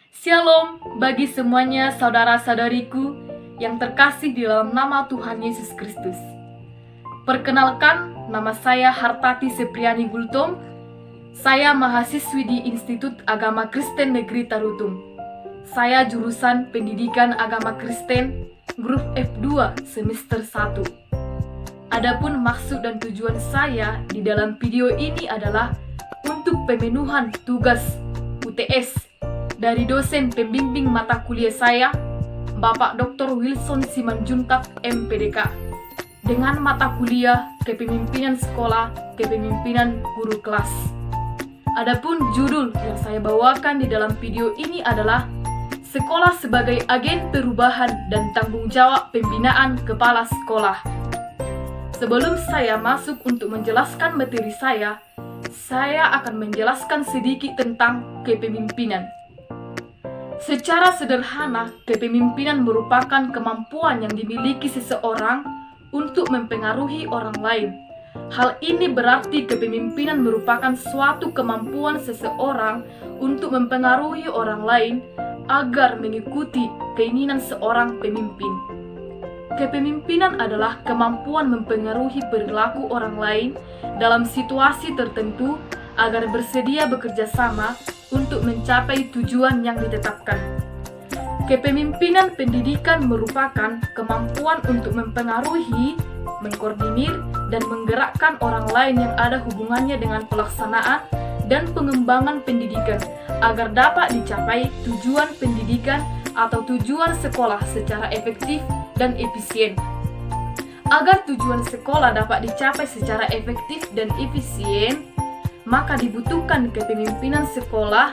Shalom bagi semuanya saudara-saudariku yang terkasih di dalam nama Tuhan Yesus Kristus. Perkenalkan, nama saya Hartati Sepriani Gultom. Saya mahasiswi di Institut Agama Kristen Negeri Tarutung. Saya jurusan Pendidikan Agama Kristen, grup F2 semester 1. Adapun maksud dan tujuan saya di dalam video ini adalah untuk pemenuhan tugas UTS dari dosen pembimbing mata kuliah saya, Bapak Dr. Wilson Simanjuntak MPDK, dengan mata kuliah Kepemimpinan Sekolah, Kepemimpinan Guru Kelas. Adapun judul yang saya bawakan di dalam video ini adalah Sekolah sebagai Agen Perubahan dan Tanggung Jawab Pembinaan Kepala Sekolah. Sebelum saya masuk untuk menjelaskan materi saya akan menjelaskan sedikit tentang kepemimpinan. Secara sederhana, kepemimpinan merupakan kemampuan yang dimiliki seseorang untuk mempengaruhi orang lain. Hal ini berarti kepemimpinan merupakan suatu kemampuan seseorang untuk mempengaruhi orang lain agar mengikuti keinginan seorang pemimpin. Kepemimpinan adalah kemampuan mempengaruhi perilaku orang lain dalam situasi tertentu agar bersedia bekerja sama untuk mencapai tujuan yang ditetapkan. Kepemimpinan pendidikan merupakan kemampuan untuk mempengaruhi, mengkoordinir, dan menggerakkan orang lain yang ada hubungannya dengan pelaksanaan dan pengembangan pendidikan agar dapat dicapai tujuan pendidikan atau tujuan sekolah secara efektif dan efisien. Agar tujuan sekolah dapat dicapai secara efektif dan efisien, maka dibutuhkan kepemimpinan sekolah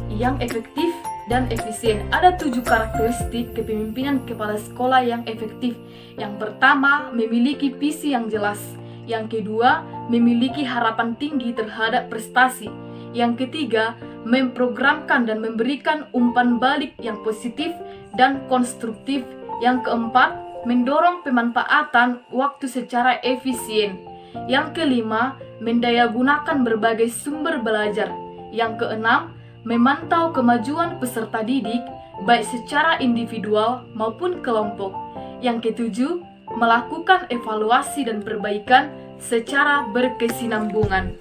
yang efektif dan efisien. Ada 7 karakteristik kepemimpinan kepala sekolah yang efektif. Yang pertama, memiliki visi yang jelas. Yang kedua, memiliki harapan tinggi terhadap prestasi. Yang ketiga, memprogramkan dan memberikan umpan balik yang positif dan konstruktif. Yang keempat, mendorong pemanfaatan waktu secara efisien. Yang kelima, mendayagunakan berbagai sumber belajar. Yang keenam, memantau kemajuan peserta didik baik secara individual maupun kelompok. Yang ketujuh, melakukan evaluasi dan perbaikan secara berkesinambungan.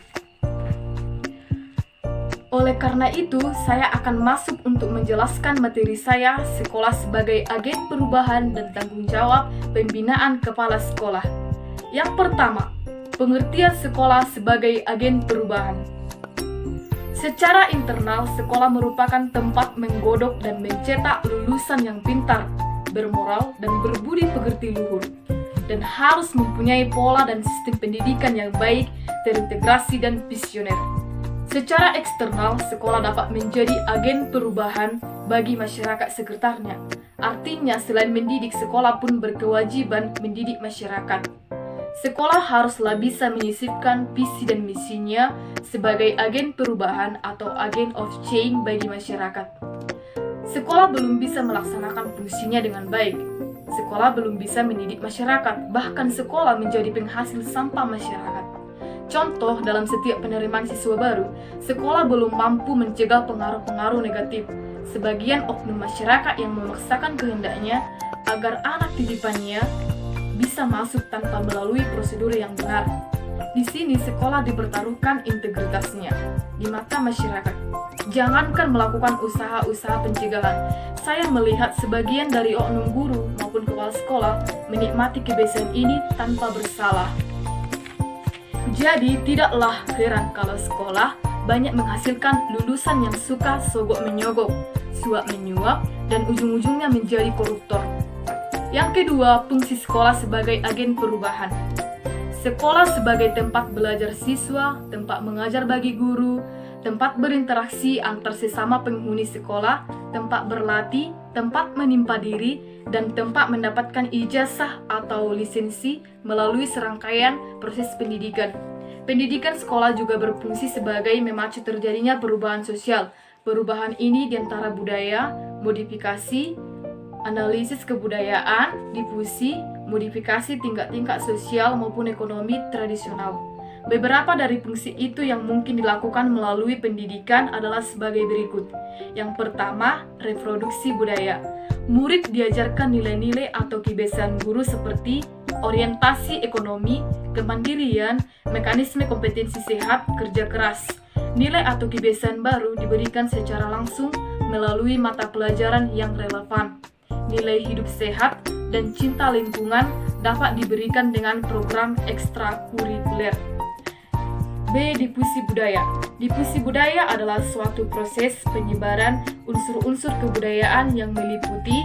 Oleh karena itu, saya akan masuk untuk menjelaskan materi saya, sekolah sebagai agen perubahan dan tanggung jawab pembinaan kepala sekolah. Yang pertama, pengertian sekolah sebagai agen perubahan. Secara internal, sekolah merupakan tempat menggodok dan mencetak lulusan yang pintar, bermoral, dan berbudi pekerti luhur, dan harus mempunyai pola dan sistem pendidikan yang baik, terintegrasi, dan visioner. Secara eksternal, sekolah dapat menjadi agen perubahan bagi masyarakat sekitarnya. Artinya, selain mendidik, sekolah pun berkewajiban mendidik masyarakat. Sekolah haruslah bisa menyisipkan visi dan misinya sebagai agen perubahan atau agen of change bagi masyarakat. Sekolah belum bisa melaksanakan fungsinya dengan baik. Sekolah belum bisa mendidik masyarakat, bahkan sekolah menjadi penghasil sampah masyarakat. Contoh, dalam setiap penerimaan siswa baru, sekolah belum mampu mencegah pengaruh-pengaruh negatif sebagian oknum masyarakat yang memaksakan kehendaknya agar anak titipannya bisa masuk tanpa melalui prosedur yang benar. Di sini sekolah dipertaruhkan integritasnya di mata masyarakat. Jangankan melakukan usaha-usaha pencegahan, saya melihat sebagian dari oknum guru maupun kepala sekolah menikmati kebiasaan ini tanpa bersalah. Jadi tidaklah heran kalau sekolah banyak menghasilkan lulusan yang suka sogok menyogok, suap menyuap, dan ujung-ujungnya menjadi koruptor. Yang kedua, fungsi sekolah sebagai agen perubahan. Sekolah sebagai tempat belajar siswa, tempat mengajar bagi guru, tempat berinteraksi antar sesama penghuni sekolah, tempat berlatih, tempat menimpa diri, dan tempat mendapatkan ijazah atau lisensi melalui serangkaian proses pendidikan. Pendidikan sekolah juga berfungsi sebagai memacu terjadinya perubahan sosial. Perubahan ini diantara budaya, modifikasi, analisis kebudayaan, difusi, modifikasi tingkat-tingkat sosial maupun ekonomi tradisional. Beberapa dari fungsi itu yang mungkin dilakukan melalui pendidikan adalah sebagai berikut. Yang pertama, reproduksi budaya. Murid diajarkan nilai-nilai atau kebiasaan guru seperti orientasi ekonomi, kemandirian, mekanisme kompetensi sehat, kerja keras. Nilai atau kebiasaan baru diberikan secara langsung melalui mata pelajaran yang relevan. Nilai hidup sehat dan cinta lingkungan dapat diberikan dengan program ekstrakurikuler. B. Difusi budaya. Difusi budaya adalah suatu proses penyebaran unsur-unsur kebudayaan yang meliputi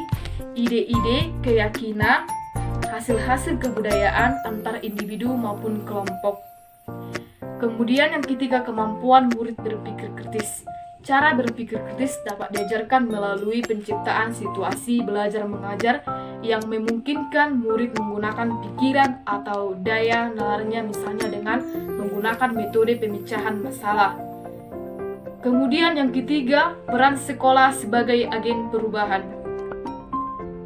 ide-ide, keyakinan, hasil-hasil kebudayaan antar individu maupun kelompok. Kemudian yang ketiga, kemampuan murid berpikir kritis. Cara berpikir kritis dapat diajarkan melalui penciptaan situasi belajar mengajar yang memungkinkan murid menggunakan pikiran atau daya nalarnya, misalnya dengan menggunakan metode pemecahan masalah. Kemudian yang ketiga, peran sekolah sebagai agen perubahan.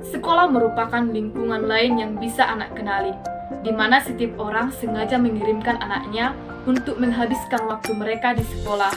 Sekolah merupakan lingkungan lain yang bisa anak kenali, di mana setiap orang sengaja mengirimkan anaknya untuk menghabiskan waktu mereka di sekolah.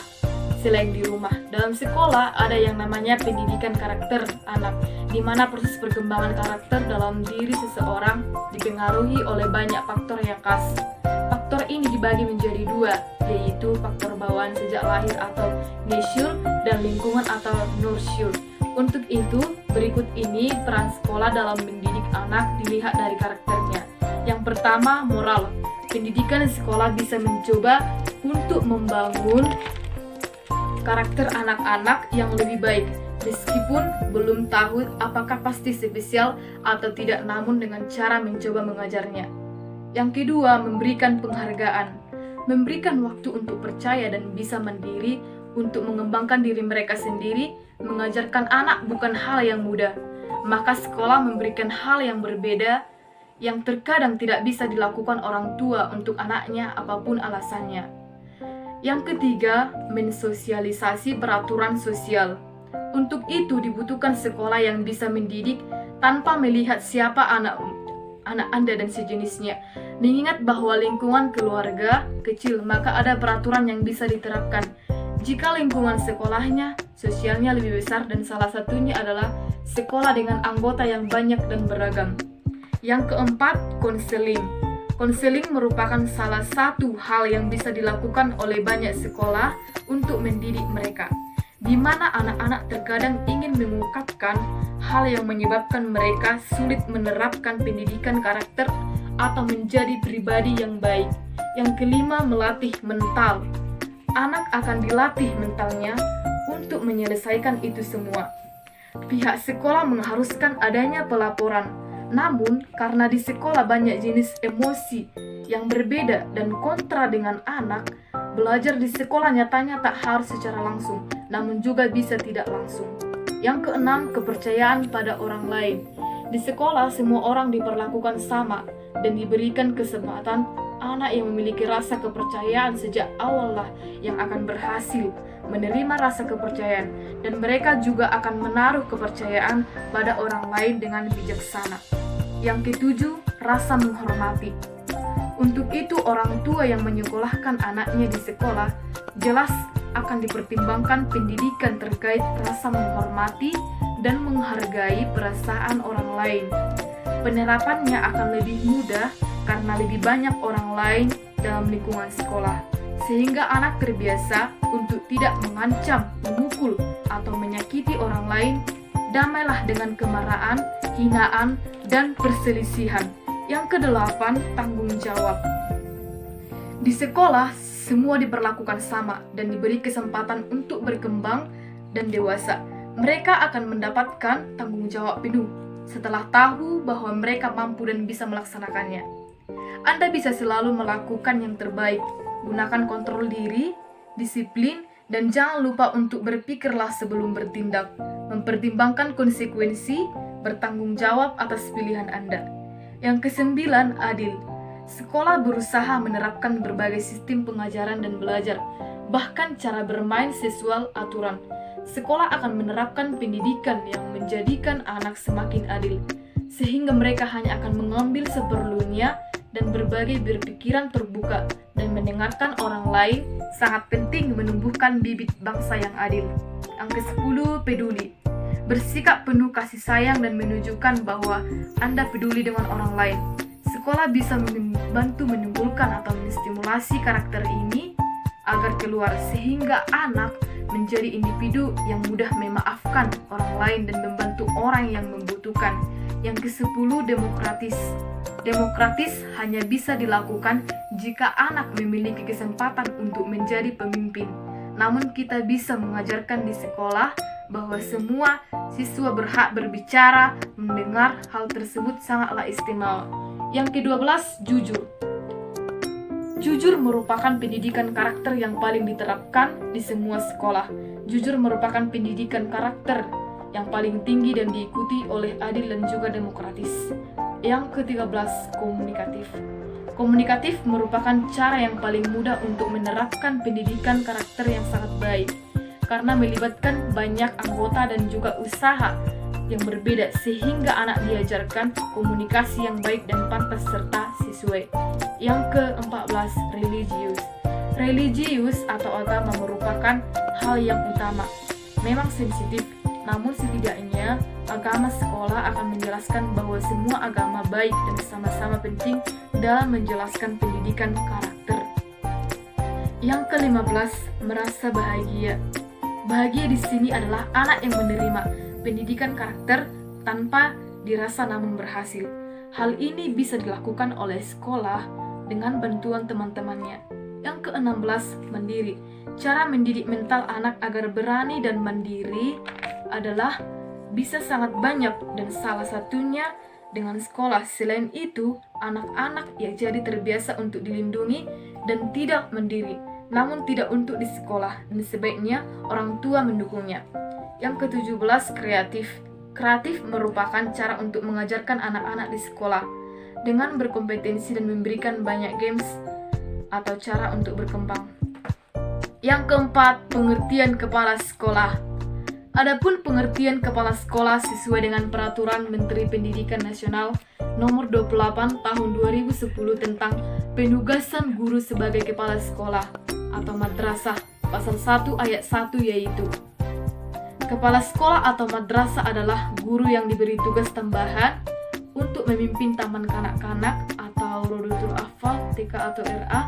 Selain di rumah, dalam sekolah ada yang namanya pendidikan karakter anak, di mana proses perkembangan karakter dalam diri seseorang dipengaruhi oleh banyak faktor yang khas. Faktor ini dibagi menjadi dua, yaitu faktor bawaan sejak lahir atau nurture dan lingkungan atau nurture. Untuk itu, berikut ini peran sekolah dalam mendidik anak dilihat dari karakternya. Yang pertama, moral. Pendidikan di sekolah bisa mencoba untuk membangun karakter anak-anak yang lebih baik, meskipun belum tahu apakah pasti spesial atau tidak, namun dengan cara mencoba mengajarnya. Yang kedua, memberikan penghargaan. Memberikan waktu untuk percaya dan bisa mandiri untuk mengembangkan diri mereka sendiri. Mengajarkan anak bukan hal yang mudah, maka sekolah memberikan hal yang berbeda yang terkadang tidak bisa dilakukan orang tua untuk anaknya apapun alasannya. Yang ketiga, mensosialisasi peraturan sosial. Untuk itu dibutuhkan sekolah yang bisa mendidik tanpa melihat siapa anak Anda dan sejenisnya. Mengingat bahwa lingkungan keluarga kecil, maka ada peraturan yang bisa diterapkan. Jika lingkungan sekolahnya, sosialnya lebih besar dan salah satunya adalah sekolah dengan anggota yang banyak dan beragam. Yang keempat, konseling. Konseling merupakan salah satu hal yang bisa dilakukan oleh banyak sekolah untuk mendidik mereka, di mana anak-anak terkadang ingin mengungkapkan hal yang menyebabkan mereka sulit menerapkan pendidikan karakter atau menjadi pribadi yang baik. Yang kelima, melatih mental. Anak akan dilatih mentalnya untuk menyelesaikan itu semua. Pihak sekolah mengharuskan adanya pelaporan. Namun, karena di sekolah banyak jenis emosi yang berbeda dan kontra dengan anak, belajar di sekolah nyatanya tak harus secara langsung, namun juga bisa tidak langsung. Yang keenam, kepercayaan pada orang lain. Di sekolah, semua orang diperlakukan sama dan diberikan kesempatan. Anak yang memiliki rasa kepercayaan sejak awal lah yang akan berhasil menerima rasa kepercayaan, dan mereka juga akan menaruh kepercayaan pada orang lain dengan bijaksana. Yang ketujuh, rasa menghormati. Untuk itu, orang tua yang menyekolahkan anaknya di sekolah jelas akan dipertimbangkan pendidikan terkait rasa menghormati dan menghargai perasaan orang lain. Penerapannya akan lebih mudah karena lebih banyak orang lain dalam lingkungan sekolah, sehingga anak terbiasa untuk tidak mengancam, memukul, atau menyakiti orang lain. Damailah dengan kemarahan, hinaan, dan perselisihan. Yang kedelapan, tanggung jawab. Di sekolah, semua diperlakukan sama dan diberi kesempatan untuk berkembang dan dewasa. Mereka akan mendapatkan tanggung jawab penuh setelah tahu bahwa mereka mampu dan bisa melaksanakannya. Anda bisa selalu melakukan yang terbaik. Gunakan kontrol diri, disiplin, dan jangan lupa untuk berpikirlah sebelum bertindak, mempertimbangkan konsekuensi, bertanggung jawab atas pilihan Anda. Yang kesembilan, adil. Sekolah berusaha menerapkan berbagai sistem pengajaran dan belajar, bahkan cara bermain sesuai aturan. Sekolah akan menerapkan pendidikan yang menjadikan anak semakin adil, sehingga mereka hanya akan mengambil seperlunya dan berbagai berpikiran terbuka dan mendengarkan orang lain sangat penting menumbuhkan bibit bangsa yang adil. Yang ke-10, peduli. Bersikap penuh kasih sayang dan menunjukkan bahwa Anda peduli dengan orang lain. Sekolah bisa membantu menimbulkan atau menstimulasi karakter ini agar keluar sehingga anak menjadi individu yang mudah memaafkan orang lain dan membantu orang yang membutuhkan. Yang ke-10, demokratis. Demokratis hanya bisa dilakukan jika anak memiliki kesempatan untuk menjadi pemimpin. Namun kita bisa mengajarkan di sekolah bahwa semua siswa berhak berbicara, mendengar hal tersebut sangatlah istimewa. Yang ke-12, jujur. Jujur merupakan pendidikan karakter yang paling diterapkan di semua sekolah. Jujur merupakan pendidikan karakter yang paling tinggi dan diikuti oleh adil dan juga demokratis. Yang ke-13, komunikatif. Komunikatif merupakan cara yang paling mudah untuk menerapkan pendidikan karakter yang sangat baik, karena melibatkan banyak anggota dan juga usaha yang berbeda sehingga anak diajarkan komunikasi yang baik dan pantas serta sesuai. Yang ke-14, religius. Religius atau agama merupakan hal yang utama. Memang sensitif, namun setidaknya agama sekolah akan menjelaskan bahwa semua agama baik dan sama-sama penting dalam menjelaskan pendidikan karakter. Yang ke-15, merasa bahagia. Bahagia di sini adalah anak yang menerima pendidikan karakter tanpa dirasa namun berhasil. Hal ini bisa dilakukan oleh sekolah dengan bantuan teman-temannya. Yang ke-16, mandiri. Cara mendidik mental anak agar berani dan mandiri adalah bisa sangat banyak dan salah satunya dengan sekolah. Selain itu, anak-anak yang jadi terbiasa untuk dilindungi dan tidak mandiri, namun tidak untuk di sekolah, dan sebaiknya orang tua mendukungnya. Yang ke-17, kreatif. Kreatif merupakan cara untuk mengajarkan anak-anak di sekolah dengan berkompetensi dan memberikan banyak games atau cara untuk berkembang. Yang keempat, pengertian kepala sekolah. Adapun pengertian kepala sekolah sesuai dengan Peraturan Menteri Pendidikan Nasional Nomor 28 Tahun 2010 tentang penugasan guru sebagai kepala sekolah atau madrasah, pasal 1 ayat 1 yaitu: kepala sekolah atau madrasah adalah guru yang diberi tugas tambahan untuk memimpin taman kanak-kanak atau Rodotul Atfal TK atau RA,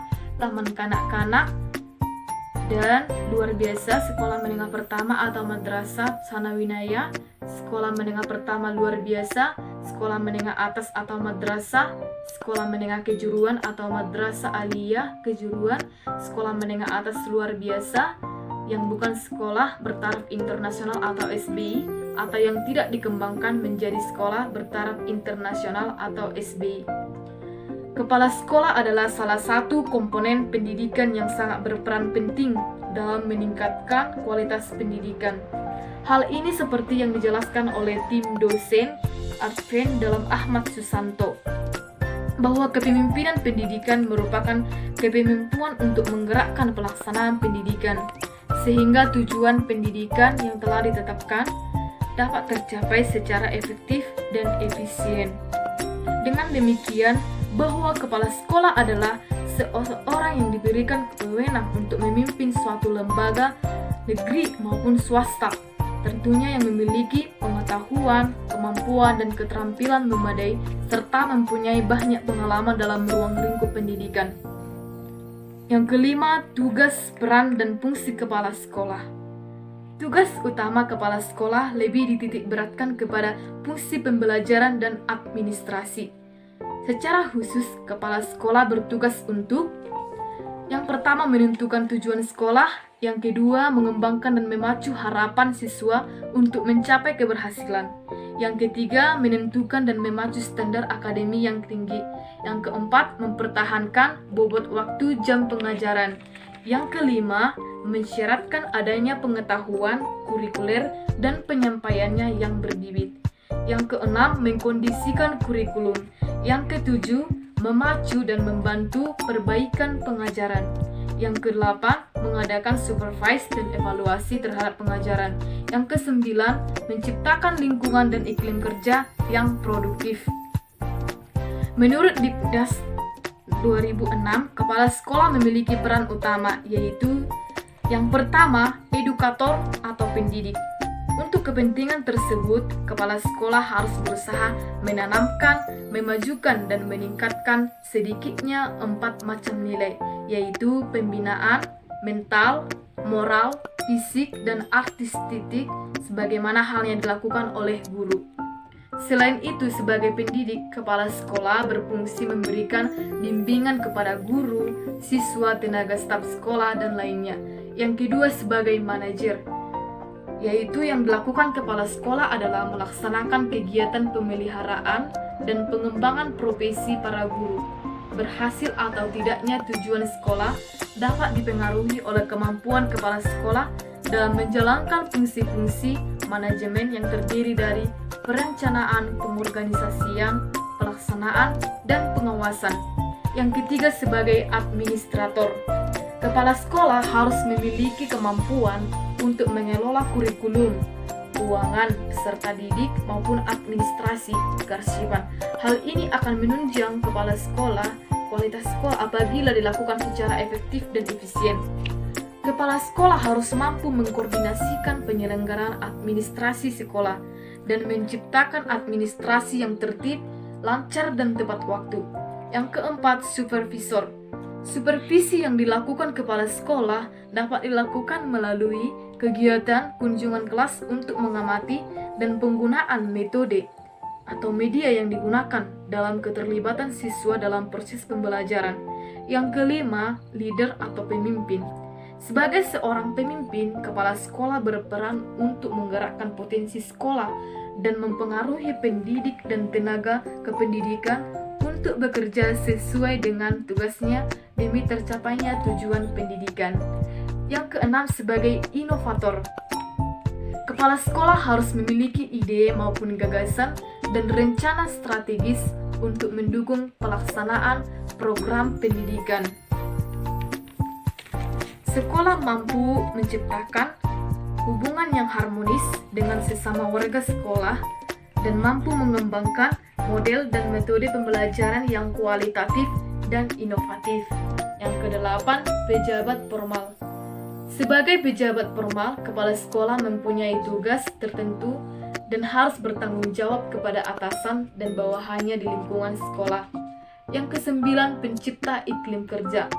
taman kanak-kanak, dan luar biasa sekolah menengah pertama atau madrasah sanawiyah, sekolah menengah pertama luar biasa, sekolah menengah atas atau madrasah, sekolah menengah kejuruan atau madrasah aliyah kejuruan, sekolah menengah atas luar biasa yang bukan sekolah bertaraf internasional atau SBI, atau yang tidak dikembangkan menjadi sekolah bertaraf internasional atau SBI. Kepala sekolah adalah salah satu komponen pendidikan yang sangat berperan penting dalam meningkatkan kualitas pendidikan. Hal ini seperti yang dijelaskan oleh tim dosen Advent dalam Ahmad Susanto, bahwa kepemimpinan pendidikan merupakan kepemimpinan untuk menggerakkan pelaksanaan pendidikan, sehingga tujuan pendidikan yang telah ditetapkan dapat tercapai secara efektif dan efisien. Dengan demikian, bahwa kepala sekolah adalah seorang yang diberikan wewenang untuk memimpin suatu lembaga negeri maupun swasta, tentunya yang memiliki pengetahuan, kemampuan, dan keterampilan memadai, serta mempunyai banyak pengalaman dalam ruang lingkup pendidikan. Yang kelima, tugas, peran, dan fungsi kepala sekolah. Tugas utama kepala sekolah lebih dititik beratkan kepada fungsi pembelajaran dan administrasi. Secara khusus, kepala sekolah bertugas untuk: yang pertama, menentukan tujuan sekolah; yang kedua, mengembangkan dan memacu harapan siswa untuk mencapai keberhasilan; yang ketiga, menentukan dan memacu standar akademi yang tinggi; yang keempat, mempertahankan bobot waktu jam pengajaran; yang kelima, mensyaratkan adanya pengetahuan kurikuler dan penyampaiannya yang berbibit; yang keenam, mengkondisikan kurikulum; yang ketujuh, memacu dan membantu perbaikan pengajaran; yang kedelapan, mengadakan supervise dan evaluasi terhadap pengajaran; yang kesembilan, menciptakan lingkungan dan iklim kerja yang produktif. Menurut Dikdas 2006, kepala sekolah memiliki peran utama, yaitu yang pertama, edukator atau pendidik. Untuk kepentingan tersebut, kepala sekolah harus berusaha menanamkan, memajukan, dan meningkatkan sedikitnya 4 macam nilai, yaitu pembinaan, mental, moral, fisik, dan artistik, sebagaimana hal yang dilakukan oleh guru. Selain itu, sebagai pendidik, kepala sekolah berfungsi memberikan bimbingan kepada guru, siswa, tenaga staf sekolah, dan lainnya. Yang kedua, sebagai manajer, yaitu yang dilakukan kepala sekolah adalah melaksanakan kegiatan pemeliharaan dan pengembangan profesi para guru. Berhasil atau tidaknya tujuan sekolah dapat dipengaruhi oleh kemampuan kepala sekolah dalam menjalankan fungsi-fungsi manajemen yang terdiri dari perencanaan, pengorganisasian, pelaksanaan, dan pengawasan. Yang ketiga, sebagai administrator. Kepala sekolah harus memiliki kemampuan untuk mengelola kurikulum, keuangan, peserta didik, maupun administrasi kearsipan. Hal ini akan menunjang kepala sekolah, kualitas sekolah apabila dilakukan secara efektif dan efisien. Kepala sekolah harus mampu mengkoordinasikan penyelenggaraan administrasi sekolah dan menciptakan administrasi yang tertib, lancar, dan tepat waktu. Yang keempat, supervisor. Supervisi yang dilakukan kepala sekolah dapat dilakukan melalui kegiatan kunjungan kelas untuk mengamati dan penggunaan metode atau media yang digunakan dalam keterlibatan siswa dalam proses pembelajaran. Yang kelima, leader atau pemimpin. Sebagai seorang pemimpin, kepala sekolah berperan untuk menggerakkan potensi sekolah dan mempengaruhi pendidik dan tenaga kependidikan untuk bekerja sesuai dengan tugasnya demi tercapainya tujuan pendidikan. Yang keenam, sebagai inovator. Kepala sekolah harus memiliki ide maupun gagasan dan rencana strategis untuk mendukung pelaksanaan program pendidikan. Sekolah mampu menciptakan hubungan yang harmonis dengan sesama warga sekolah dan mampu mengembangkan model dan metode pembelajaran yang kualitatif dan inovatif. Yang kedelapan, pejabat formal. Sebagai pejabat formal, kepala sekolah mempunyai tugas tertentu dan harus bertanggung jawab kepada atasan dan bawahannya di lingkungan sekolah. Yang kesembilan, pencipta iklim kerja.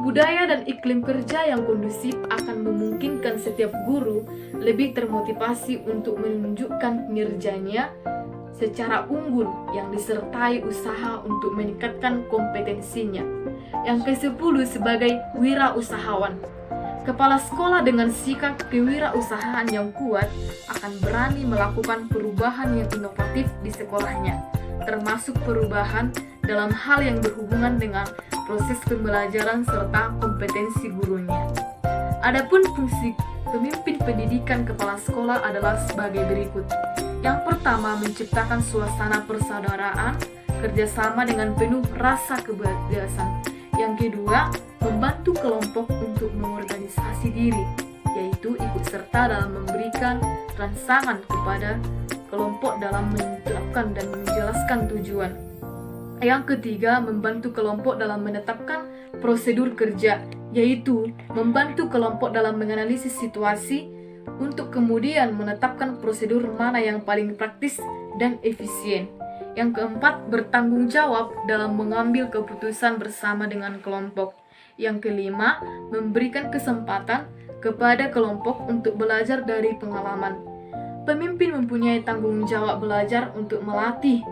Budaya dan iklim kerja yang kondusif akan memungkinkan setiap guru lebih termotivasi untuk menunjukkan kinerjanya secara unggul yang disertai usaha untuk meningkatkan kompetensinya. Yang ke-10, sebagai wirausahawan. Kepala sekolah dengan sikap kewirausahaan yang kuat akan berani melakukan perubahan yang inovatif di sekolahnya, termasuk perubahan dalam hal yang berhubungan dengan proses pembelajaran serta kompetensi gurunya. Adapun fungsi pemimpin pendidikan kepala sekolah adalah sebagai berikut. Yang pertama, menciptakan suasana persaudaraan, kerjasama dengan penuh rasa kebiasaan. Yang kedua, membantu kelompok untuk mengorganisasi diri, yaitu ikut serta dalam memberikan rangsangan kepada kelompok dalam menetapkan dan menjelaskan tujuan. Yang ketiga, membantu kelompok dalam menetapkan prosedur kerja, yaitu membantu kelompok dalam menganalisis situasi untuk kemudian menetapkan prosedur mana yang paling praktis dan efisien. Yang keempat, bertanggung jawab dalam mengambil keputusan bersama dengan kelompok. Yang kelima, memberikan kesempatan kepada kelompok untuk belajar dari pengalaman. Pemimpin mempunyai tanggung jawab belajar untuk melatih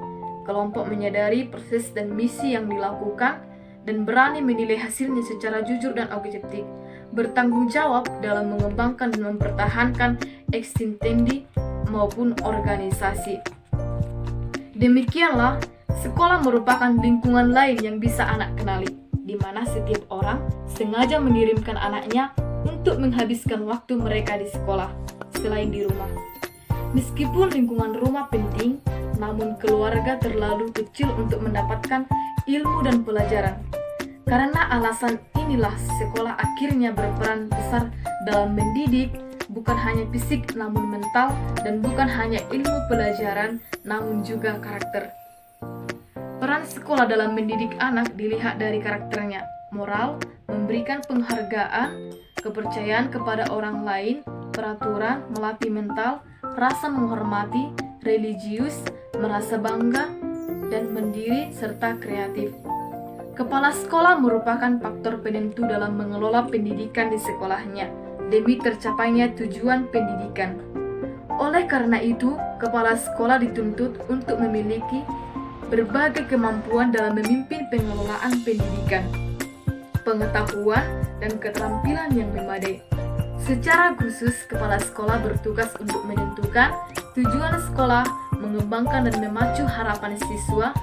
kelompok menyadari proses dan misi yang dilakukan dan berani menilai hasilnya secara jujur dan objektif. Bertanggung jawab dalam mengembangkan dan mempertahankan eksistensi maupun organisasi. Demikianlah, sekolah merupakan lingkungan lain yang bisa anak kenali, di mana setiap orang sengaja mengirimkan anaknya untuk menghabiskan waktu mereka di sekolah, selain di rumah. Meskipun lingkungan rumah penting, namun keluarga terlalu kecil untuk mendapatkan ilmu dan pelajaran. Karena alasan inilah sekolah akhirnya berperan besar dalam mendidik, bukan hanya fisik namun mental, dan bukan hanya ilmu pelajaran namun juga karakter. Peran sekolah dalam mendidik anak dilihat dari karakternya, moral, memberikan penghargaan, kepercayaan kepada orang lain, peraturan, melatih mental, rasa menghormati, religius, merasa bangga, dan mandiri serta kreatif. Kepala sekolah merupakan faktor penentu dalam mengelola pendidikan di sekolahnya demi tercapainya tujuan pendidikan. Oleh karena itu, kepala sekolah dituntut untuk memiliki berbagai kemampuan dalam memimpin pengelolaan pendidikan, pengetahuan, dan keterampilan yang memadai. Secara khusus, kepala sekolah bertugas untuk menentukan tujuan sekolah, mengembangkan dan memacu harapan siswa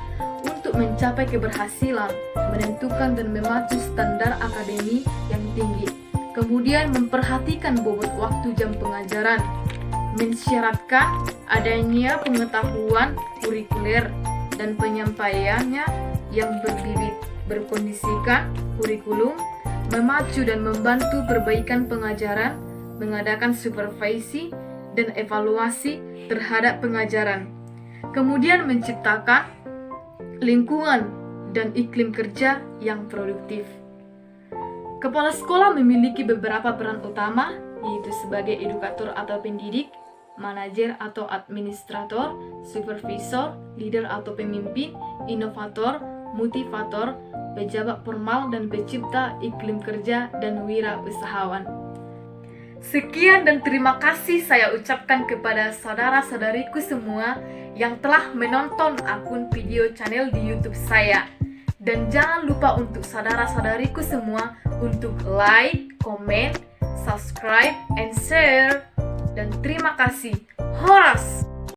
untuk mencapai keberhasilan, menentukan dan memacu standar akademi yang tinggi, kemudian memperhatikan bobot waktu jam pengajaran, mensyaratkan adanya pengetahuan kurikuler dan penyampaiannya yang berbibit, berkondisikan kurikulum, memacu dan membantu perbaikan pengajaran, mengadakan supervisi dan evaluasi terhadap pengajaran, kemudian menciptakan lingkungan dan iklim kerja yang produktif. Kepala sekolah memiliki beberapa peran utama, yaitu sebagai edukator atau pendidik, manajer atau administrator, supervisor, leader atau pemimpin, inovator, motivator, pejabat formal dan pencipta iklim kerja dan wirausahawan. Sekian dan terima kasih saya ucapkan kepada saudara-saudariku semua yang telah menonton akun video channel di YouTube saya. Dan jangan lupa untuk saudara-saudariku semua untuk like, comment, subscribe, and share. Dan terima kasih. Horas!